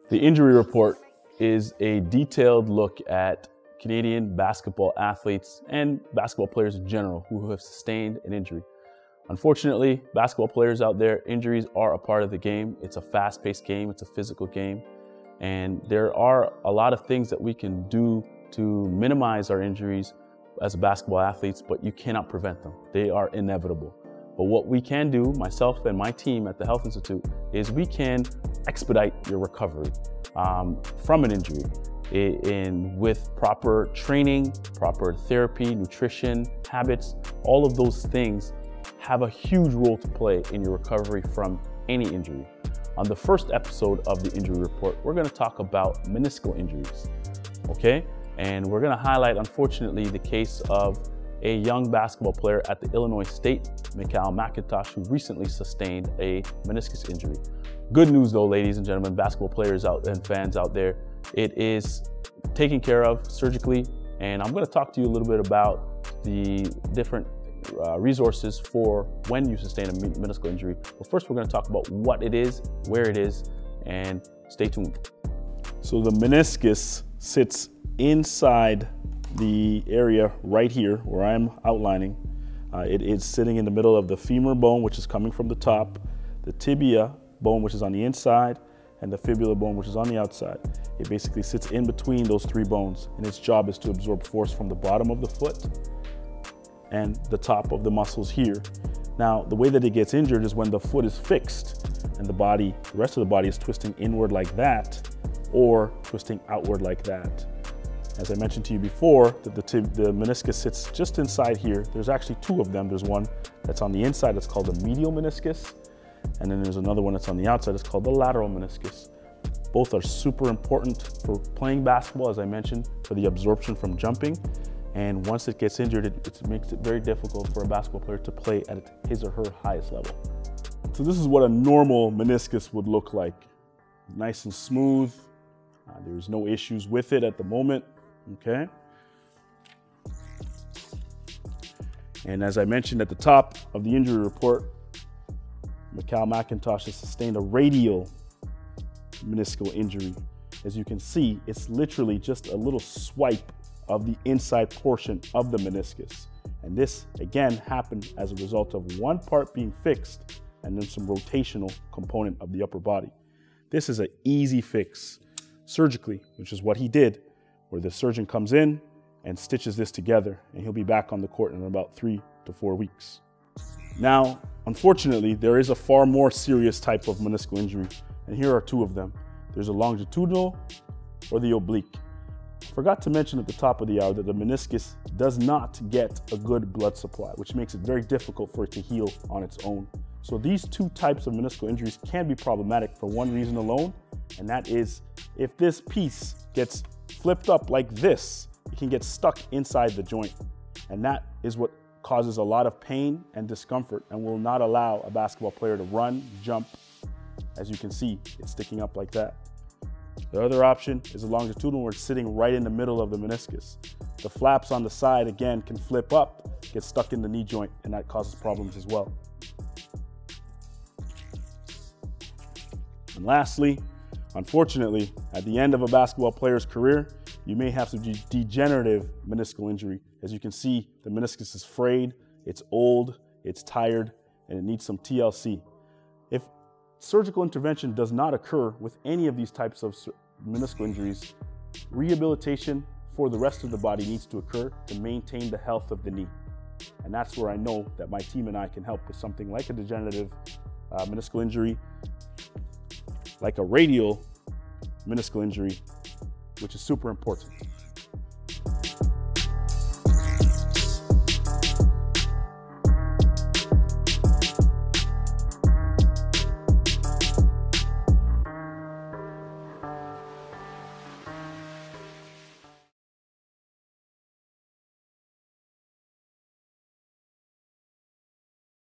The injury report is a detailed look at Canadian basketball athletes and basketball players in general who have sustained an injury. Unfortunately, basketball players out there, injuries are a part of the game. It's a fast-paced game, it's a physical game, and there are a lot of things that we can do to minimize our injuries as basketball athletes, but you cannot prevent them. They are inevitable. But what we can do, myself and my team at the Health Institute, is we can expedite your recovery from an injury with proper training, proper therapy, nutrition, habits. All of those things have a huge role to play in your recovery from any injury. On the first episode of the injury report, we're going to talk about meniscal injuries, okay? And we're going to highlight, unfortunately, the case of a young basketball player at the Illinois State, Meniscus McIntosh, who recently sustained a meniscus injury. Good news though, ladies and gentlemen, basketball players out and fans out there, it is taken care of surgically, and I'm going to talk to you a little bit about the different resources for when you sustain a meniscal injury. But first, we're going to talk about what it is, where it is, and stay tuned. So the meniscus sits inside the area right here where I'm outlining. It is sitting in the middle of the femur bone, which is coming from the top, the tibia bone, which is on the inside, and the fibula bone, which is on the outside. It basically sits in between those three bones, and its job is to absorb force from the bottom of the foot and the top of the muscles here. Now, the way that it gets injured is when the foot is fixed and the rest of the body is twisting inward like that or twisting outward like that. As I mentioned to you before, the meniscus sits just inside here. There's actually two of them. There's one that's on the inside that's called the medial meniscus, and then there's another one that's on the outside that's called the lateral meniscus. Both are super important for playing basketball, as I mentioned, for the absorption from jumping. And once it gets injured, it makes it very difficult for a basketball player to play at his or her highest level. So this is what a normal meniscus would look like. Nice and smooth. There's no issues with it at the moment, okay? And as I mentioned at the top of the injury report, Meniscus McIntosh has sustained a radial meniscal injury. As you can see, it's literally just a little swipe of the inside portion of the meniscus. And this, again, happened as a result of one part being fixed and then some rotational component of the upper body. This is an easy fix surgically, which is what he did, where the surgeon comes in and stitches this together, and he'll be back on the court in about 3 to 4 weeks. Now, unfortunately, there is a far more serious type of meniscal injury, and here are two of them. There's a longitudinal or the oblique. Forgot to mention at the top of the hour that the meniscus does not get a good blood supply, which makes it very difficult for it to heal on its own. So these two types of meniscal injuries can be problematic for one reason alone, and that is if this piece gets flipped up like this, it can get stuck inside the joint. And that is what causes a lot of pain and discomfort and will not allow a basketball player to run, jump. As you can see, it's sticking up like that. The other option is a longitudinal where it's sitting right in the middle of the meniscus. The flaps on the side, again, can flip up, get stuck in the knee joint, and that causes problems as well. And lastly, unfortunately, at the end of a basketball player's career, you may have some degenerative meniscal injury. As you can see, the meniscus is frayed, it's old, it's tired, and it needs some TLC. If surgical intervention does not occur with any of these types of meniscal injuries, rehabilitation for the rest of the body needs to occur to maintain the health of the knee. And that's where I know that my team and I can help with something like a degenerative meniscal injury, like a radial meniscal injury, which is super important.